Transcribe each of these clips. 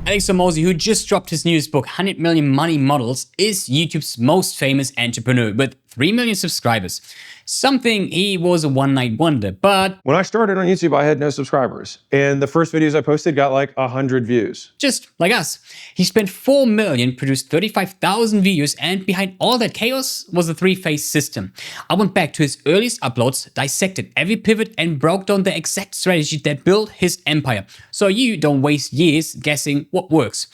Alex Hormozi, who just dropped his newest book, 100 Million Money Models, is YouTube's most famous entrepreneur with 3 million subscribers. Something he was a one-night wonder, but when I started on YouTube, I had no subscribers. And the first videos I posted got like 100 views. just like us. He spent 4 million, produced 35,000 videos, and behind all that chaos was a three-phase system. I went back to his earliest uploads, dissected every pivot, and broke down the exact strategy that built his empire, so you don't waste years guessing what works.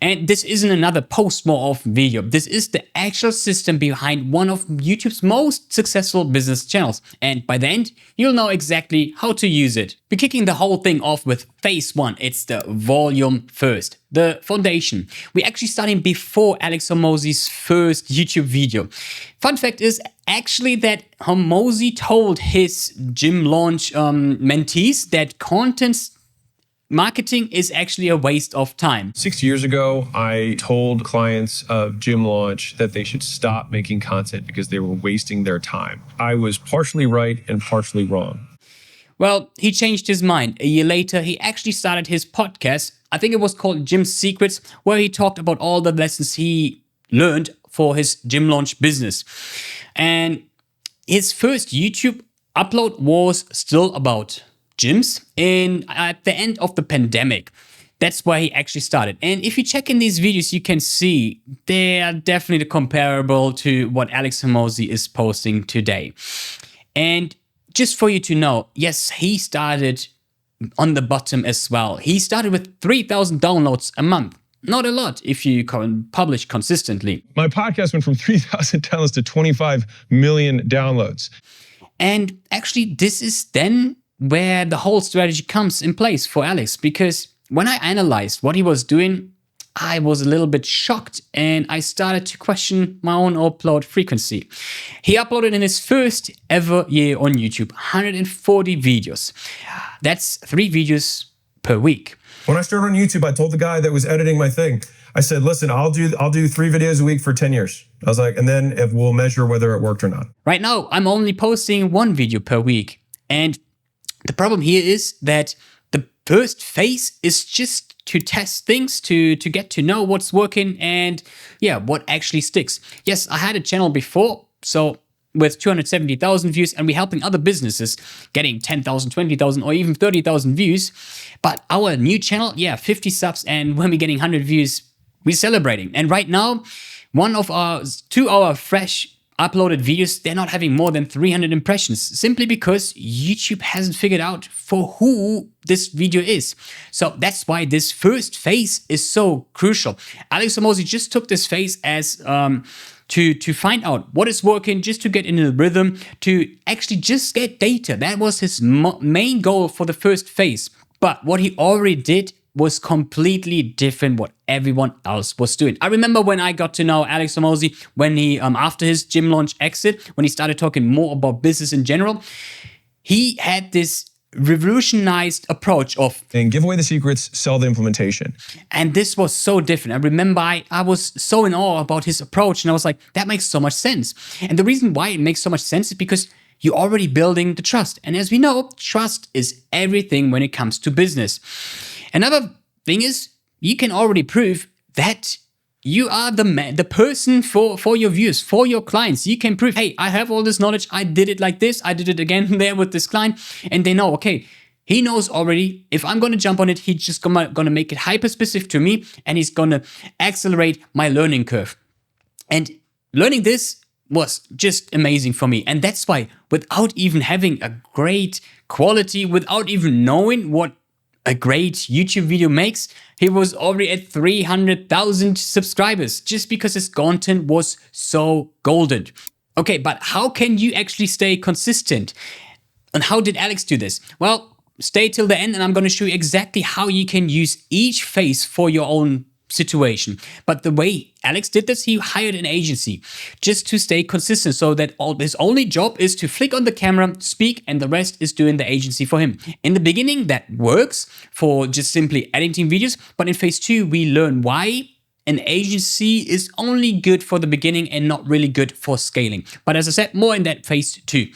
And this isn't another post-more-off video. This is the actual system behind one of YouTube's most successful business channels, and by the end, you'll know exactly how to use it. We're kicking the whole thing off with phase 1. It's the volume first, the foundation. We're actually starting before Alex Hormozi's first YouTube video. Fun fact is actually that Hormozi told his gym launch mentees that content marketing is actually a waste of time. 6 years ago, I told clients of Gym Launch that they should stop making content because they were wasting their time. I was partially right and partially wrong. Well, he changed his mind. A year later, he actually started his podcast. I think it was called Gym Secrets, where he talked about all the lessons he learned for his gym launch business. And his first YouTube upload was still about gyms at the end of the pandemic. That's where he actually started. And if you check in these videos, you can see they are definitely comparable to what Alex Hormozi is posting today. And just for you to know, yes, he started on the bottom as well. He started with 3,000 downloads a month. Not a lot if you publish consistently. My podcast went from 3,000 downloads to 25 million downloads. And actually, this is then where the whole strategy comes in place for Alex, because when I analyzed what he was doing, I was a little bit shocked and I started to question my own upload frequency. He uploaded in his first ever year on YouTube 140 videos. That's 3 videos per week. When I started on YouTube, I told the guy that was editing my thing, I said, listen, I'll do 3 videos a week for 10 years. I was like, and then we'll measure whether it worked or not. Right now, I'm only posting 1 video per week. And the problem here is that the first phase is just to test things, to get to know what's working and what actually sticks. Yes, I had a channel before, so with 270,000 views, and we're helping other businesses getting 10,000, 20,000 or even 30,000 views. But our new channel, 50 subs, and when we're getting 100 views, we're celebrating. And right now, one of our 2-hour fresh uploaded videos, they're not having more than 300 impressions, simply because YouTube hasn't figured out for who this video is. So that's why this first phase is so crucial. Alex Hormozi just took this phase as to find out what is working, just to get in the rhythm, to actually just get data. That was his main goal for the first phase. But what he already did was completely different what everyone else was doing. I remember when I got to know Alex Hormozi, when he, after his gym launch exit, when he started talking more about business in general, he had this revolutionized approach of and give away the secrets, sell the implementation. And this was so different. I remember I was so in awe about his approach, and I was like, that makes so much sense. And the reason why it makes so much sense is because you're already building the trust. And as we know, trust is everything when it comes to business. Another thing is, you can already prove that you are the person for your viewers, for your clients. You can prove, hey, I have all this knowledge. I did it like this. I did it again there with this client. And they know, okay, he knows already, if I'm going to jump on it, he's just going to make it hyper specific to me, and he's going to accelerate my learning curve. And learning this was just amazing for me. And that's why, without even having a great quality, without even knowing what a great YouTube video makes, he was already at 300,000 subscribers just because his content was so golden. Okay, but how can you actually stay consistent? And how did Alex do this? Well, stay till the end and I'm going to show you exactly how you can use each phase for your own situation. But the way Alex did this, he hired an agency just to stay consistent, so that his only job is to flick on the camera, speak, and the rest is doing the agency for him. In the beginning, that works for just simply editing videos, but in phase 2, we learn why an agency is only good for the beginning and not really good for scaling. But as I said, more in that phase 2.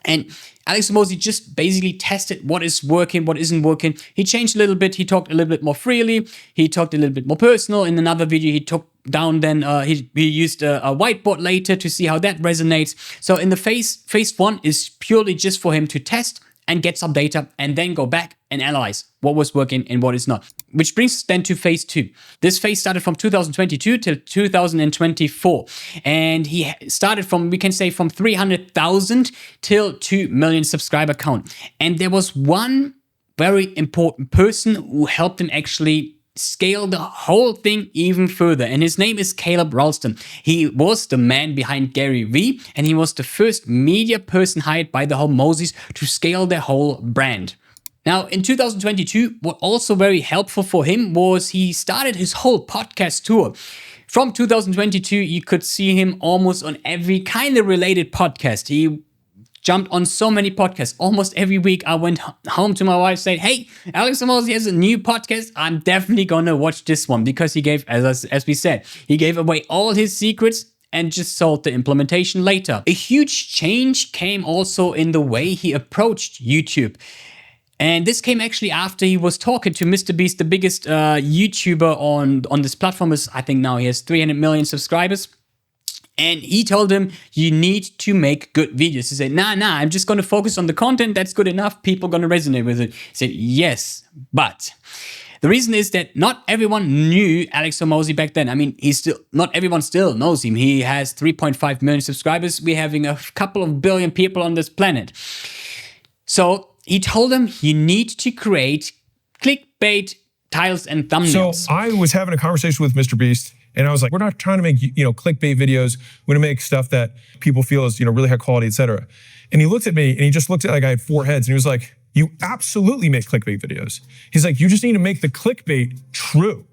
And Alex Hormozi just basically tested what is working, what isn't working. He changed a little bit. He talked a little bit more freely. He talked a little bit more personal. In another video, he took down then he used a whiteboard later to see how that resonates. So in the phase one is purely just for him to test and get some data and then go back and analyze what was working and what is not. Which brings us then to phase two. This phase started from 2022 till 2024. And he started from, we can say, from 300,000 till 2 million subscriber count. And there was one very important person who helped him actually scale the whole thing even further, and his name is Caleb Ralston. He was the man behind Gary Vee, and he was the first media person hired by the Hormozis to scale their whole brand. Now, in 2022, what also very helpful for him was he started his whole podcast tour. From 2022, you could see him almost on every kind of related podcast. He jumped on so many podcasts. Almost every week I went home to my wife, said, hey, Alex Hormozi has a new podcast. I'm definitely gonna watch this one, because he gave, as we said, he gave away all his secrets and just sold the implementation later. A huge change came also in the way he approached YouTube. And this came actually after he was talking to Mr. Beast, the biggest YouTuber on this platform. I think now he has 300 million subscribers. And he told him, you need to make good videos. He said, nah, I'm just going to focus on the content. That's good enough. People are going to resonate with it. He said, yes, but the reason is that not everyone knew Alex Hormozi back then. I mean, not everyone still knows him. He has 3.5 million subscribers. We're having a couple of billion people on this planet. So he told him, you need to create clickbait titles and thumbnails. So I was having a conversation with Mr. Beast, and I was like, we're not trying to make, clickbait videos. We're gonna make stuff that people feel is, really high quality, et cetera. And he looked at me and he just looked at like I had 4 heads, and he was like, you absolutely make clickbait videos. He's like, you just need to make the clickbait true.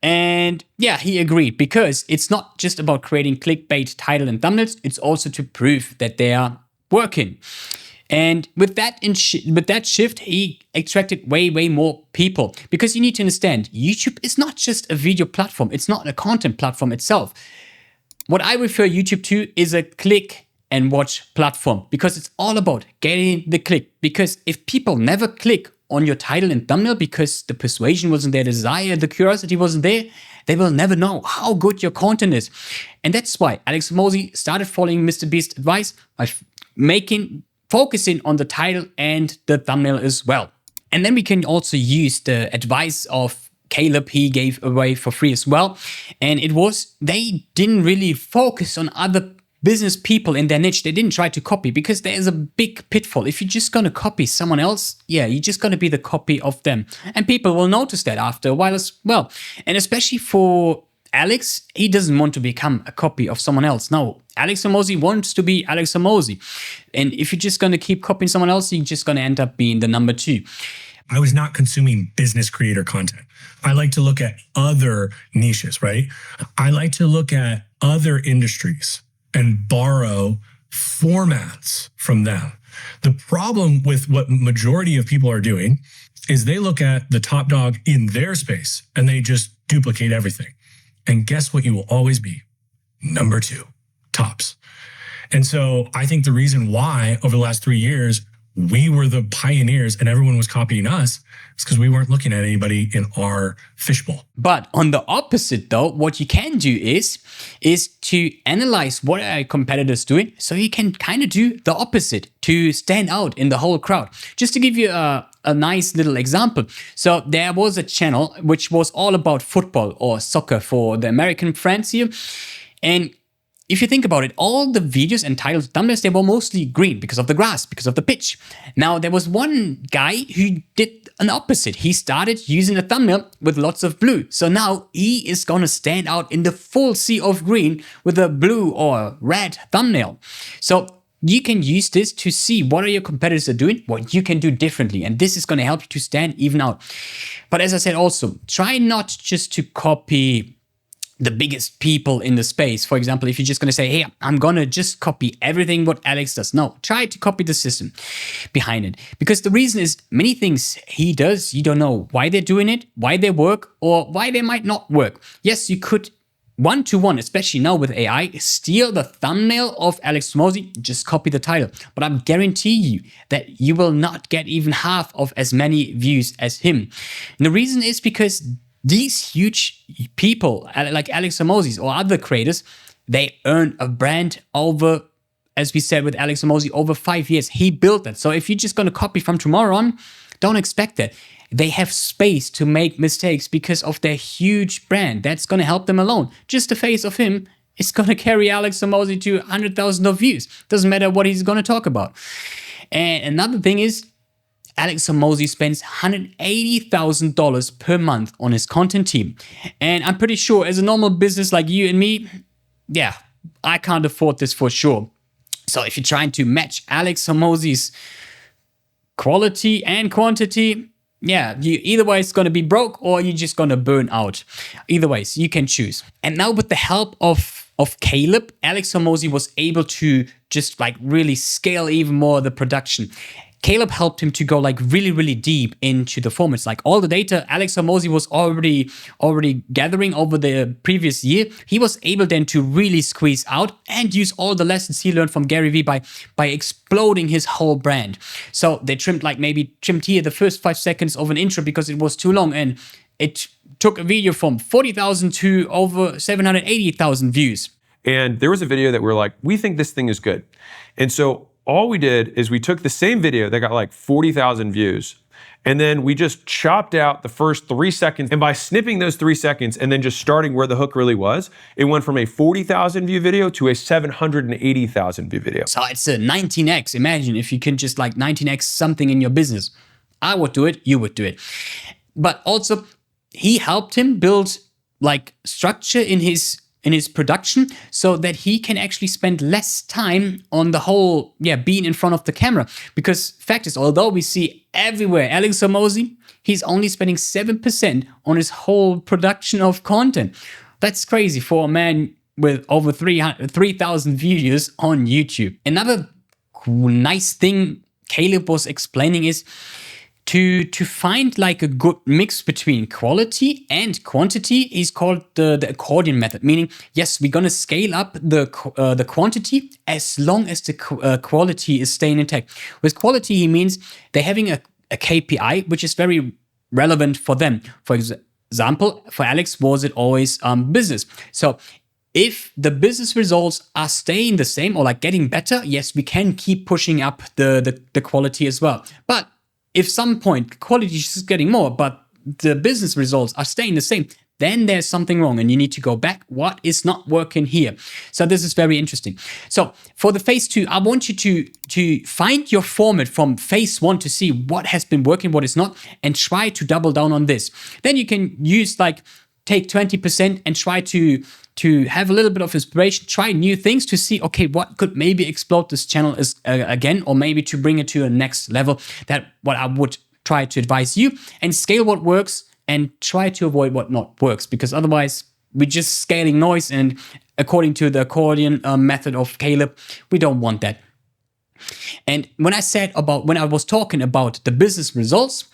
And yeah, he agreed, because it's not just about creating clickbait title and thumbnails, it's also to prove that they are working. And with that shift, he attracted way more people, because you need to understand, YouTube is not just a video platform. It's not a content platform itself. What I refer YouTube to is a click and watch platform, because it's all about getting the click. Because if people never click on your title and thumbnail because the persuasion wasn't there, the desire, the curiosity wasn't there, they will never know how good your content is. And that's why Alex Hormozi started following Mr. Beast's advice by focusing on the title and the thumbnail as well. And then we can also use the advice of Caleb he gave away for free as well. And it was, they didn't really focus on other business people in their niche. They didn't try to copy, because there is a big pitfall. If you're just gonna copy someone else, yeah, you're just gonna be the copy of them. And people will notice that after a while as well. And especially for Alex, he doesn't want to become a copy of someone else. No, Alex Hormozi wants to be Alex Hormozi. And if you're just going to keep copying someone else, you're just going to end up being the number 2. I was not consuming business creator content. I like to look at other niches, right? I like to look at other industries and borrow formats from them. The problem with what majority of people are doing is they look at the top dog in their space and they just duplicate everything. And guess what you will always be? Number 2, tops. And so I think the reason why over the last 3 years, we were the pioneers and everyone was copying us is because we weren't looking at anybody in our fishbowl. But on the opposite though, what you can do is to analyze what are competitors doing, so you can kind of do the opposite to stand out in the whole crowd. Just to give you a nice little example. So there was a channel which was all about football or soccer for the American friends here. And if you think about it, all the videos and titles, thumbnails, they were mostly green because of the grass, because of the pitch. Now, there was one guy who did an opposite. He started using a thumbnail with lots of blue. So now he is going to stand out in the full sea of green with a blue or red thumbnail. So you can use this to see what are your competitors are doing, what you can do differently. And this is going to help you to stand even out. But as I said also, try not just to copy the biggest people in the space. For example, if you're just going to say, hey, I'm going to just copy everything what Alex does. No, try to copy the system behind it. Because the reason is many things he does, you don't know why they're doing it, why they work, or why they might not work. Yes, you could one-to-one, especially now with AI, steal the thumbnail of Alex Hormozi, just copy the title. But I guarantee you that you will not get even half of as many views as him. And the reason is because these huge people like Alex Hormozi or other creators, they earn a brand over, as we said with Alex Hormozi, over 5 years. He built that. So if you're just going to copy from tomorrow on, don't expect that. They have space to make mistakes because of their huge brand. That's going to help them alone. Just the face of him is going to carry Alex Hormozi to 100,000 of views. Doesn't matter what he's going to talk about. And another thing is, Alex Hormozi spends $180,000 per month on his content team. And I'm pretty sure as a normal business like you and me, yeah, I can't afford this for sure. So if you're trying to match Alex Hormozi's quality and quantity, yeah, either way it's going to be broke or you're just going to burn out. Either ways, you can choose. And now with the help of Caleb, Alex Hormozi was able to just like really scale even more the production. Caleb helped him to go like really, really deep into the formats. Like all the data Alex Hormozi was already gathering over the previous year, he was able then to really squeeze out and use all the lessons he learned from Gary Vee by exploding his whole brand. So they trimmed here the first 5 seconds of an intro because it was too long, and it took a video from 40,000 to over 780,000 views. And there was a video that we were like, we think this thing is good. And so all we did is we took the same video that got like 40,000 views, and then we just chopped out the first 3 seconds. And by snipping those 3 seconds and then just starting where the hook really was, it went from a 40,000 view video to a 780,000 view video. So it's a 19x. Imagine if you can just like 19x something in your business. I would do it, you would do it. But also, he helped him build like structure in his production so that he can actually spend less time on the whole, being in front of the camera. Because fact is, although we see everywhere Alex Hormozi, he's only spending 7% on his whole production of content. That's crazy for a man with over 3,000 views on YouTube. Another nice thing Caleb was explaining is to find like a good mix between quality and quantity is called the accordion method, meaning, yes, we're going to scale up the quantity as long as the quality is staying intact. With quality, he means they're having a KPI, which is very relevant for them. For example, for Alex, was it always business? So if the business results are staying the same or like getting better, yes, we can keep pushing up the quality as well. But if some point quality is just getting more, but the business results are staying the same, then there's something wrong and you need to go back. What is not working here? So this is very interesting. So for the phase 2, I want you to find your format from phase 1 to see what has been working, what is not, and try to double down on this. Then you can use like take 20% and try to have a little bit of inspiration, try new things to see, okay, what could maybe explode this channel again, or maybe to bring it to a next level. That what I would try to advise you, and scale what works and try to avoid what not works, because otherwise we're just scaling noise. And according to the accordion method of Caleb, we don't want that. And when I was talking about the business results,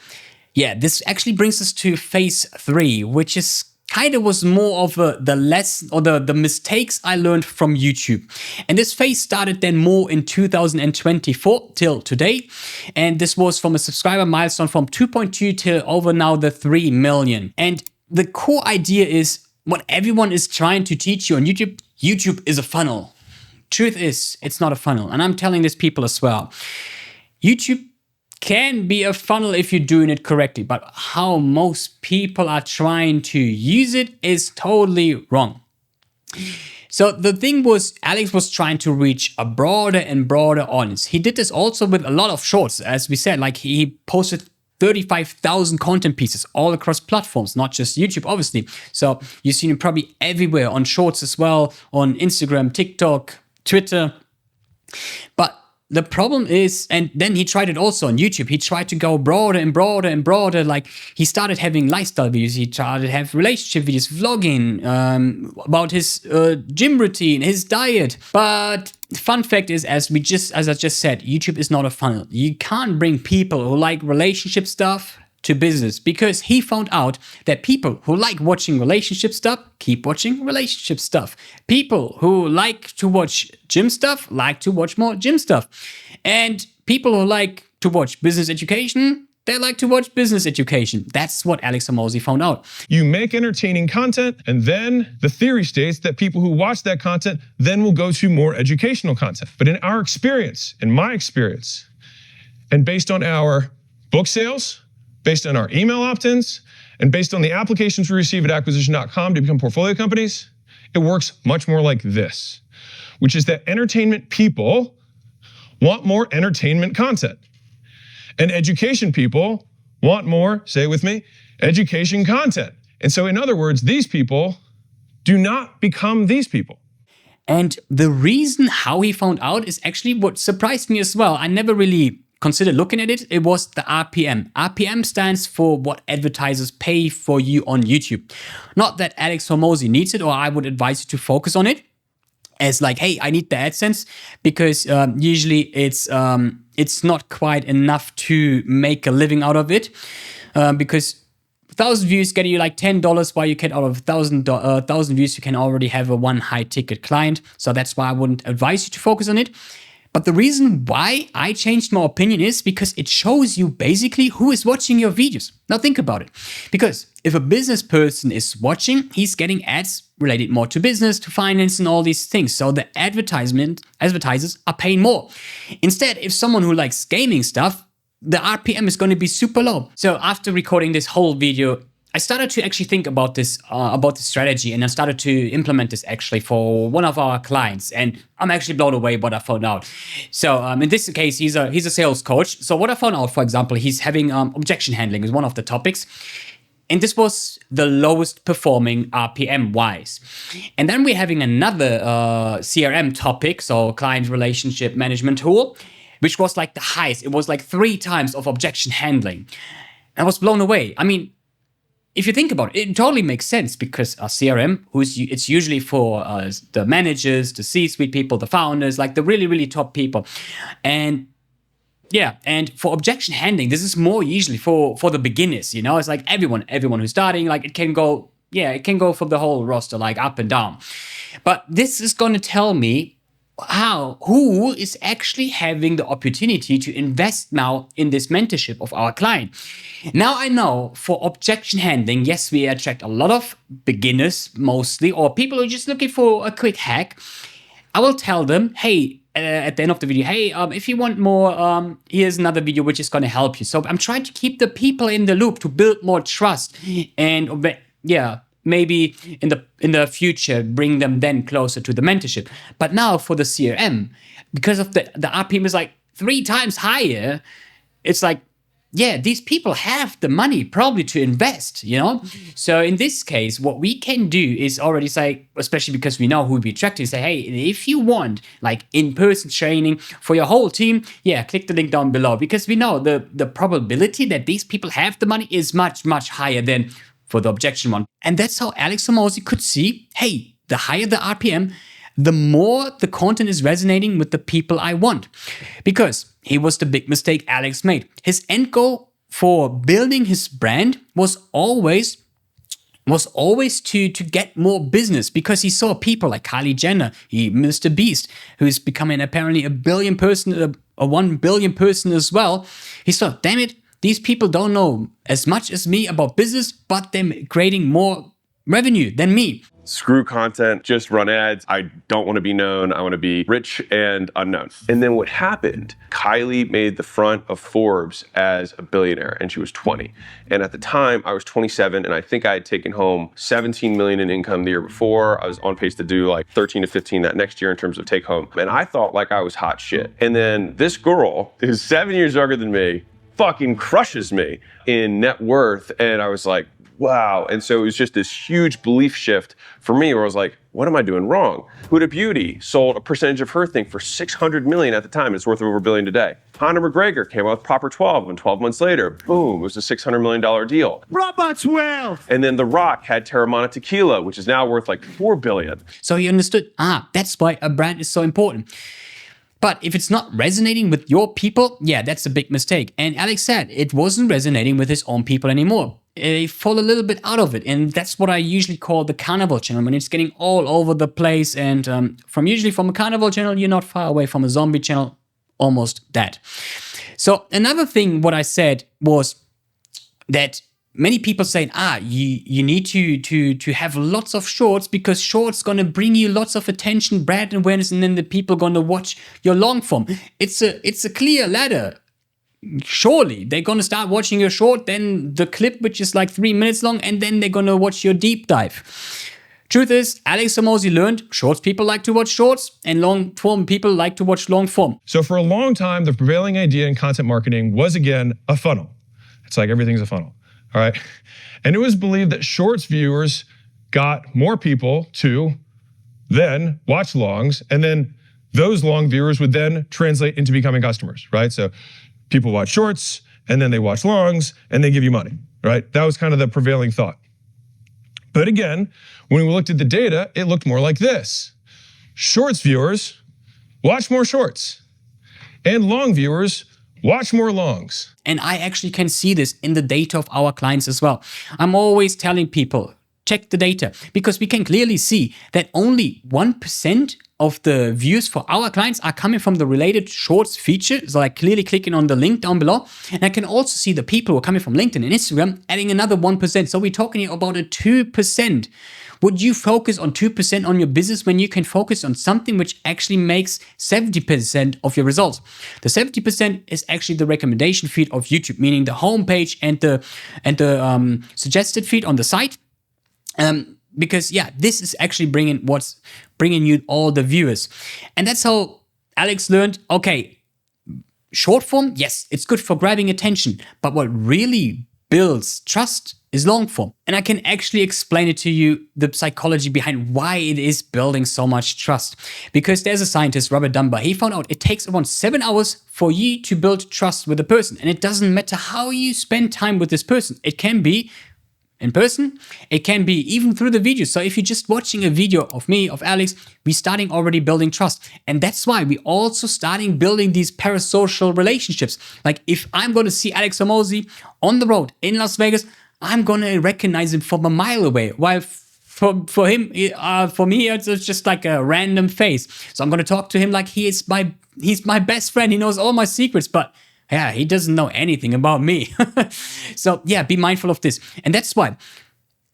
this actually brings us to phase 3, which is kind of was more of the lesson or the mistakes I learned from YouTube. And this phase started then more in 2024 till today. And this was from a subscriber milestone from 2.2 till over now the 3 million. And the core idea is what everyone is trying to teach you on YouTube. YouTube is a funnel. Truth is, it's not a funnel. And I'm telling this people as well. YouTube can be a funnel if you're doing it correctly, but how most people are trying to use it is totally wrong. So the thing was, Alex was trying to reach a broader and broader audience. He did this also with a lot of shorts, as we said, like he posted 35,000 content pieces all across platforms, not just YouTube, obviously. So you've seen him probably everywhere on shorts as well, on Instagram, TikTok, Twitter. But the problem is, and then he tried it also on YouTube. He tried to go broader and broader and broader. Like he started having lifestyle videos. He started to have relationship videos, vlogging about his gym routine, his diet. But fun fact is, as I just said, YouTube is not a funnel. You can't bring people who like relationship stuff to business because he found out that people who like watching relationship stuff keep watching relationship stuff. People who like to watch gym stuff like to watch more gym stuff. And people who like to watch business education, they like to watch business education. That's what Alex Hormozi found out. You make entertaining content, and then the theory states that people who watch that content then will go to more educational content. But in our experience, in my experience, and based on our book sales, based on our email opt-ins, and based on the applications we receive at acquisition.com to become portfolio companies, it works much more like this, which is that entertainment people want more entertainment content. And education people want more, say it with me, education content. And so in other words, these people do not become these people. And the reason how he found out is actually what surprised me as well. I never really considered looking at it. It was the RPM. RPM stands for what advertisers pay for you on YouTube. Not that Alex Hormozi needs it, or I would advise you to focus on it as like, hey, I need the AdSense, because usually it's not quite enough to make a living out of it, because 1,000 views get you like $10, while you get out of 1,000 views, you can already have a one high ticket client. So that's why I wouldn't advise you to focus on it. But the reason why I changed my opinion is because it shows you basically who is watching your videos. Now think about it. Because if a business person is watching, he's getting ads related more to business, to finance and all these things. So the advertisers are paying more. Instead, if someone who likes gaming stuff, the RPM is going to be super low. So after recording this whole video, I started to actually think about this strategy, and I started to implement this actually for one of our clients, and I'm actually blown away what I found out. So in this case, he's a sales coach. So what I found out, for example, he's having objection handling is one of the topics, and this was the lowest performing RPM wise. And then we're having another CRM topic, so client relationship management tool, which was like the highest. It was like 3 times of objection handling. I was blown away. I mean, if you think about it, it totally makes sense, because a CRM, it's usually for the managers, the C-suite people, the founders, like the really, really top people. And yeah, and for objection handling, this is more usually for the beginners, you know? It's like everyone who's starting, like it can go from the whole roster, like up and down. But this is going to tell me who is actually having the opportunity to invest now in this mentorship of our client. Now I know for objection handling, yes, we attract a lot of beginners mostly, or people who are just looking for a quick hack. I will tell them, hey, at the end of the video, hey, if you want more, here's another video which is going to help you. So I'm trying to keep the people in the loop to build more trust, and yeah, maybe in the future bring them then closer to the mentorship. But now for the CRM, because of the RPM is like 3 times higher, it's like, yeah, these people have the money probably to invest, you know? So in this case, what we can do is already say, especially because we know who we attract, is say, hey, if you want like in-person training for your whole team, yeah, click the link down below, because we know the probability that these people have the money is much, much higher than for the objection one. And that's how Alex Hormozi could see, hey, the higher the RPM, the more the content is resonating with the people I want. Because here was the big mistake Alex made. His end goal for building his brand was always to get more business, because he saw people like Kylie Jenner, Mr. Beast, who's becoming apparently a 1 billion person as well. He saw, damn it, these people don't know as much as me about business, but they're creating more revenue than me. Screw content, just run ads. I don't want to be known. I want to be rich and unknown. And then what happened, Kylie made the front of Forbes as a billionaire, and she was 20. And at the time I was 27, and I think I had taken home 17 million in income the year before. I was on pace to do like 13 to 15 that next year in terms of take home. And I thought like I was hot shit. And then this girl who's 7 years younger than me fucking crushes me in net worth. And I was like, wow. And so it was just this huge belief shift for me where I was like, what am I doing wrong? Huda Beauty sold a percentage of her thing for 600 million at the time. It's worth over $1 billion today. Conor McGregor came out with Proper 12, and 12 months later, boom, it was a $600 million deal. Robots wealth! And then The Rock had Terramana Tequila, which is now worth like $4 billion. So he understood, that's why a brand is so important. But if it's not resonating with your people, yeah, that's a big mistake. And Alex said it wasn't resonating with his own people anymore. They fall a little bit out of it. And that's what I usually call the carnival channel, when it's getting all over the place. And from a carnival channel, you're not far away from a zombie channel, almost that. So another thing, what I said was that many people saying, you need to have lots of shorts, because shorts gonna bring you lots of attention, brand awareness, and then the people gonna watch your long form. It's a clear ladder. Surely they're gonna start watching your short, then the clip, which is like 3 minutes long, and then they're gonna watch your deep dive. Truth is, Alex Hormozi learned shorts people like to watch shorts, and long form people like to watch long form. So for a long time, the prevailing idea in content marketing was, again, a funnel. It's like everything's a funnel. All right. And it was believed that shorts viewers got more people to then watch longs, and then those long viewers would then translate into becoming customers, right? So people watch shorts, and then they watch longs, and they give you money, right? That was kind of the prevailing thought. But again, when we looked at the data, it looked more like this. Shorts viewers watch more shorts, and long viewers watch more longs. And I actually can see this in the data of our clients as well. I'm always telling people, check the data, because we can clearly see that only 1% of the views for our clients are coming from the related shorts feature. So like clearly clicking on the link down below. And I can also see the people who are coming from LinkedIn and Instagram adding another 1%. So we're talking here about a 2%. Would you focus on 2% on your business when you can focus on something which actually makes 70% of your results? The 70% is actually the recommendation feed of YouTube, meaning the homepage and the suggested feed on the site. Because yeah, this is actually bringing you all the viewers. And that's how Alex learned, okay, short form, yes, it's good for grabbing attention, but what really builds trust is long form. And I can actually explain it to you, the psychology behind why it is building so much trust. Because there's a scientist, Robert Dunbar, he found out it takes around 7 hours for you to build trust with a person. And it doesn't matter how you spend time with this person. It can be in person, it can be even through the video. So if you're just watching a video of me, of Alex, we're starting already building trust. And that's why we also starting building these parasocial relationships. Like if I'm going to see Alex Hormozi on the road in Las Vegas, I'm going to recognize him from a mile away. While for me, it's just like a random face. So I'm going to talk to him like he's my best friend. He knows all my secrets, but yeah, he doesn't know anything about me. So yeah, be mindful of this. And that's why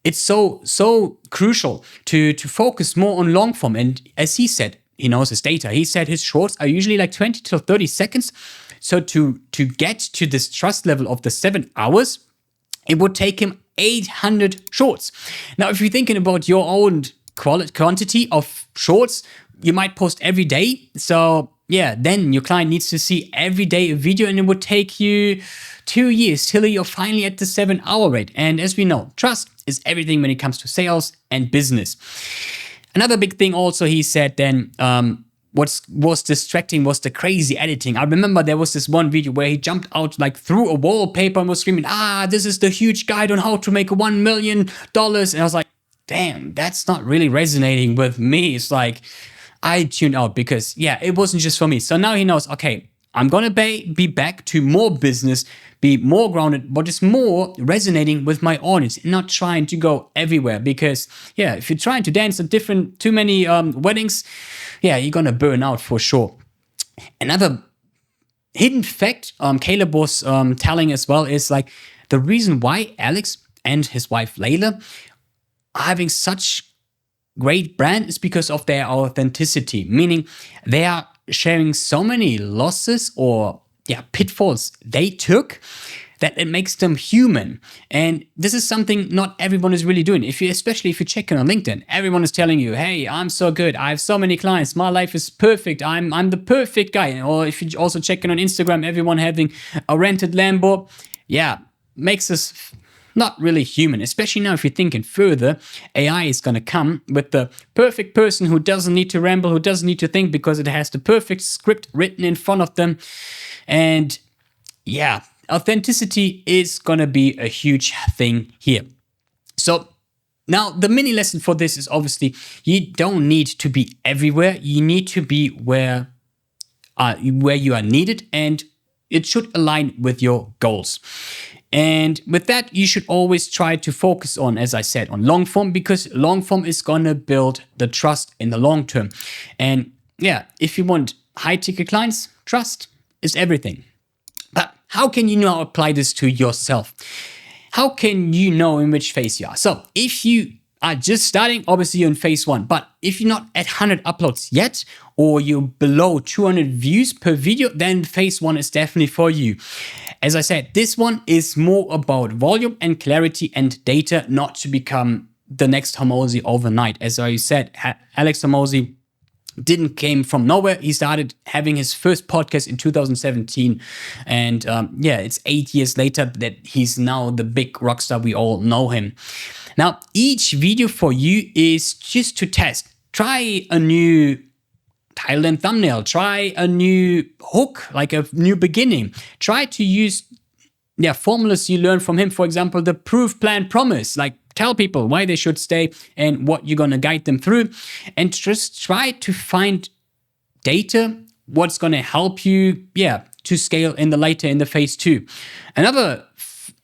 it's so crucial to focus more on long form. And as he said, he knows his data. He said his shorts are usually like 20 to 30 seconds. So to get to this trust level of the 7 hours, it would take him 800 shorts. Now, if you're thinking about your own quantity of shorts, you might post every day. So yeah, then your client needs to see every day a video, and it would take you 2 years till you're finally at the 7 hour rate. And as we know, trust is everything when it comes to sales and business. Another big thing also he said then, what was distracting was the crazy editing. I remember there was this one video where he jumped out like through a wallpaper and was screaming, this is the huge guide on how to make $1 million. And I was like, damn, that's not really resonating with me. It's like, I tuned out because yeah, it wasn't just for me. So now he knows, okay, I'm going to be back to more business, be more grounded, but it's more resonating with my audience and not trying to go everywhere. Because yeah, if you're trying to dance at too many weddings, yeah, you're going to burn out for sure. Another hidden fact Caleb was telling as well is like the reason why Alex and his wife Layla are having such great brand is because of their authenticity, meaning they are sharing so many losses or pitfalls they took that it makes them human. And this is something not everyone is really doing. Especially if you're checking on LinkedIn, everyone is telling you, hey, I'm so good, I have so many clients, my life is perfect, I'm the perfect guy. Or if you're also checking on Instagram, everyone having a rented Lambo, makes us not really human. Especially now if you're thinking further, AI is going to come with the perfect person who doesn't need to ramble, who doesn't need to think, because it has the perfect script written in front of them. And yeah, authenticity is going to be a huge thing here. So now the mini lesson for this is obviously you don't need to be everywhere. You need to be where where you are needed, and it should align with your goals. And with that, you should always try to focus on, as I said, on long form, because long form is gonna build the trust in the long term. And yeah, if you want high ticket clients, trust is everything. But how can you now apply this to yourself? How can you know in which phase you are? So if you are just starting, obviously you're in phase 1. But if you're not at 100 uploads yet, or you're below 200 views per video, then phase 1 is definitely for you. As I said, this one is more about volume and clarity and data, not to become the next Hormozi overnight. As I said, Alex Hormozi didn't came from nowhere. He started having his first podcast in 2017. And yeah, it's 8 years later that he's now the big rock star we all know him. Now, each video for you is just to test. Try a new title and thumbnail. Try a new hook, like a new beginning. Try to use formulas you learn from him. For example, the proof, plan, promise. Like, tell people why they should stay and what you're going to guide them through. And just try to find data, what's going to help you, to scale in the phase 2. Another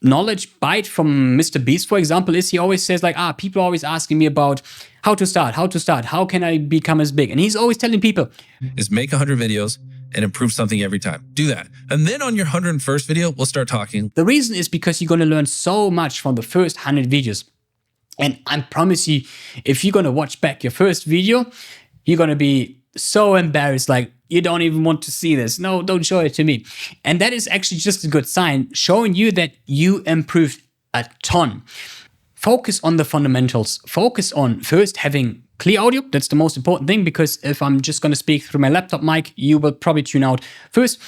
knowledge bite from Mr. Beast, for example, is he always says like, people are always asking me about how to start, how can I become as big? And he's always telling people, is make 100 videos and improve something every time. Do that. And then on your 101st video, we'll start talking. The reason is because you're going to learn so much from the first 100 videos. And I promise you, if you're going to watch back your first video, you're going to be so embarrassed, like you don't even want to see this. No, don't show it to me. And that is actually just a good sign, showing you that you improved a ton. Focus on the fundamentals. Focus on first having clear audio. That's the most important thing, because if I'm just going to speak through my laptop mic, you will probably tune out first.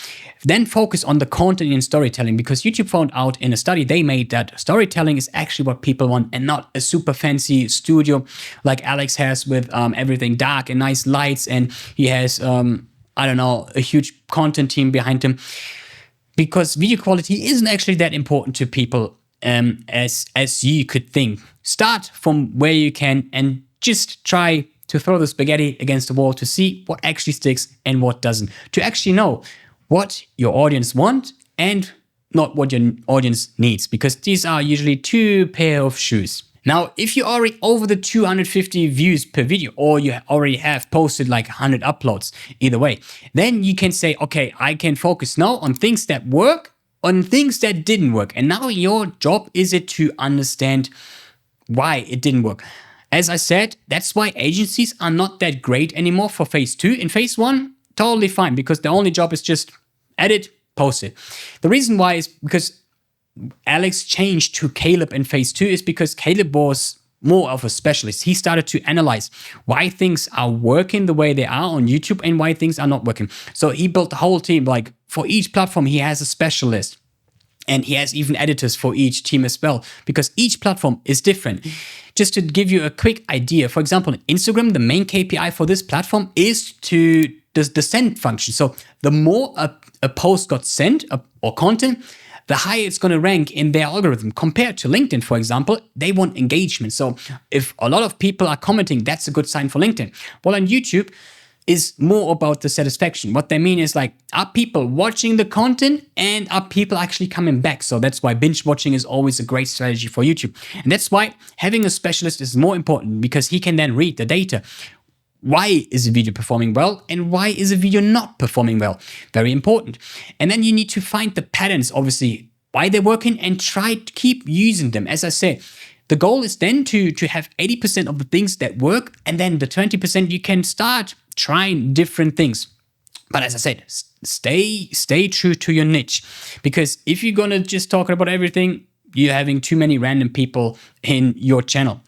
Then focus on the content and storytelling, because YouTube found out in a study they made that storytelling is actually what people want, and not a super fancy studio like Alex has with everything dark and nice lights, and he has a huge content team behind him. Because video quality isn't actually that important to people as you could think. Start from where you can and just try to throw the spaghetti against the wall to see what actually sticks and what doesn't. To actually know what your audience want and not what your audience needs, because these are usually two pair of shoes. Now, if you're already over the 250 views per video, or you already have posted like 100 uploads, either way, then you can say, okay, I can focus now on things that work, on things that didn't work. And now your job is it to understand why it didn't work. As I said, that's why agencies are not that great anymore for phase 2. In phase 1, totally fine, because the only job is just edit, post it. The reason why is because Alex changed to Caleb in phase 2 is because Caleb was more of a specialist. He started to analyze why things are working the way they are on YouTube and why things are not working. So he built the whole team. Like, for each platform, he has a specialist. And he has even editors for each team as well, because each platform is different. Just to give you a quick idea, for example, on Instagram, the main KPI for this platform is the send function. So the more a post got sent or content, the higher it's going to rank in their algorithm. Compared to LinkedIn, for example, they want engagement. So if a lot of people are commenting, that's a good sign for LinkedIn. Well, on YouTube, is more about the satisfaction. What they mean is like, are people watching the content and are people actually coming back? So that's why binge watching is always a great strategy for YouTube. And that's why having a specialist is more important, because he can then read the data. Why is a video performing well and why is a video not performing well? Very important. And then you need to find the patterns, obviously, why they're working, and try to keep using them. As I said, the goal is then to have 80% of the things that work, and then the 20% you can start trying different things. But as I said, stay true to your niche, because if you're gonna just talk about everything, you're having too many random people in your channel.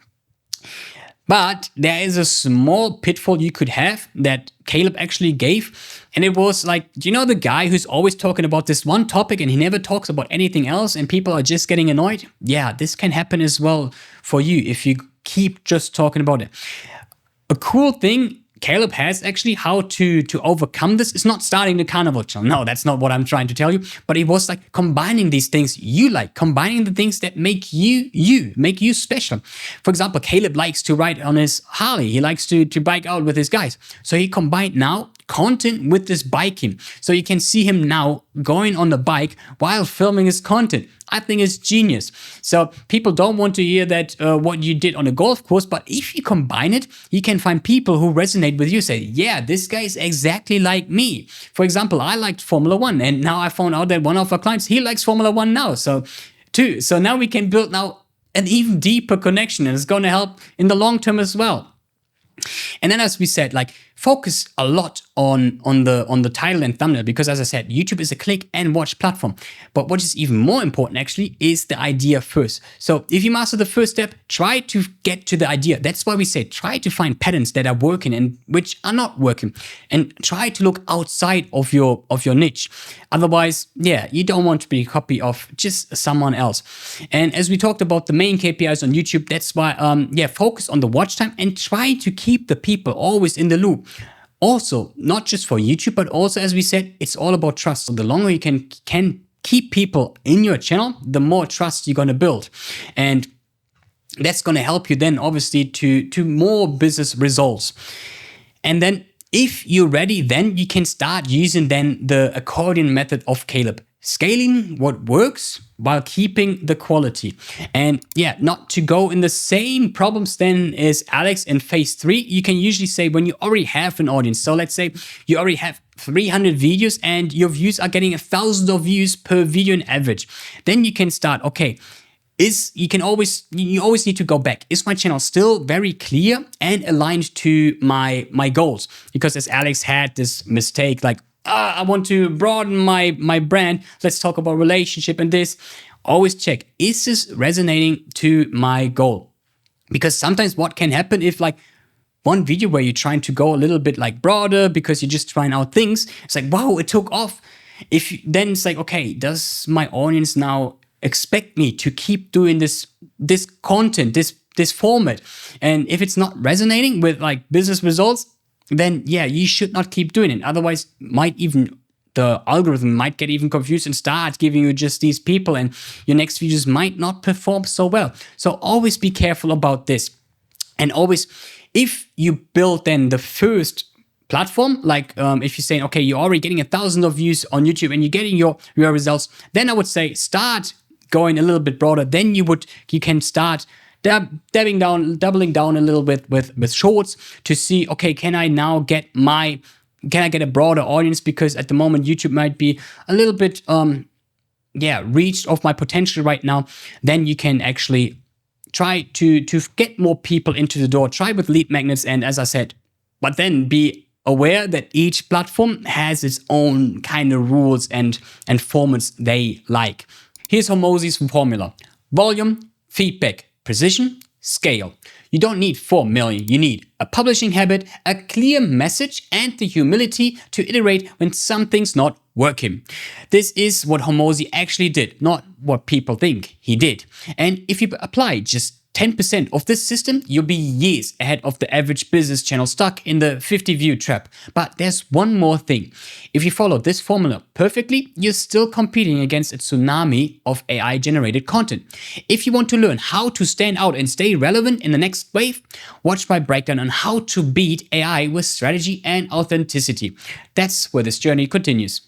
But there is a small pitfall you could have that Caleb actually gave. And it was like, do you know the guy who's always talking about this one topic and he never talks about anything else and people are just getting annoyed? Yeah, this can happen as well for you if you keep just talking about it. A cool thing Caleb has actually how to overcome this is not starting the carnival channel. No, that's not what I'm trying to tell you. But it was like combining these things you like, combining the things that make you, make you special. For example, Caleb likes to ride on his Harley. He likes to bike out with his guys. So he combined now content with this biking. So you can see him now going on the bike while filming his content. I think it's genius. So people don't want to hear that what you did on a golf course, but if you combine it, you can find people who resonate with you, say, yeah, this guy is exactly like me. For example, I liked Formula One, and now I found out that one of our clients, he likes Formula One now. So now we can build now an even deeper connection, and it's going to help in the long term as well. And then, as we said, like, focus a lot on the title and thumbnail, because as I said, YouTube is a click and watch platform. But what is even more important actually is the idea first. So if you master the first step, try to get to the idea. That's why we say try to find patterns that are working and which are not working, and try to look outside of your niche. Otherwise, yeah, you don't want to be a copy of just someone else. And as we talked about the main KPIs on YouTube, that's why focus on the watch time and try to keep the people always in the loop. Also, not just for YouTube, but also, as we said, it's all about trust. So the longer you can keep people in your channel, the more trust you're going to build. And that's going to help you then obviously to more business results. And then if you're ready, then you can start using then the accordion method of Caleb. Scaling what works while keeping the quality. And yeah, not to go in the same problems then as Alex in phase 3, you can usually say when you already have an audience. So let's say you already have 300 videos and your views are getting 1,000 views per video in average. Then you can start, okay, you always need to go back. Is my channel still very clear and aligned to my goals? Because as Alex had this mistake, like, I want to broaden my brand. Let's talk about relationship and this. Always check, is this resonating to my goal? Because sometimes what can happen if like one video where you're trying to go a little bit like broader because you're just trying out things, it's like, wow, it took off. Then it's like, okay, does my audience now expect me to keep doing this content, this format? And if it's not resonating with like business results, then yeah, you should not keep doing it. Otherwise, the algorithm might get even confused and start giving you just these people, and your next videos might not perform so well. So always be careful about this. And always, if you build then the first platform, like if you're saying, okay, you're already getting 1,000 views on YouTube and you're getting your results, then I would say start going a little bit broader. Then you can start doubling down a little bit with shorts to see, okay, can I get a broader audience? Because at the moment YouTube might be a little bit reached of my potential right now. Then you can actually try to get more people into the door. Try with lead magnets, and as I said, but then be aware that each platform has its own kind of rules and formats they like. Here's Hormozi's formula: volume, feedback, precision, scale. You don't need 4 million. You need a publishing habit, a clear message, and the humility to iterate when something's not working. This is what Hormozi actually did, not what people think he did. And if you apply just 10% of this system, you'll be years ahead of the average business channel stuck in the 50 view trap. But there's one more thing. If you follow this formula perfectly, you're still competing against a tsunami of AI generated content. If you want to learn how to stand out and stay relevant in the next wave, watch my breakdown on how to beat AI with strategy and authenticity. That's where this journey continues.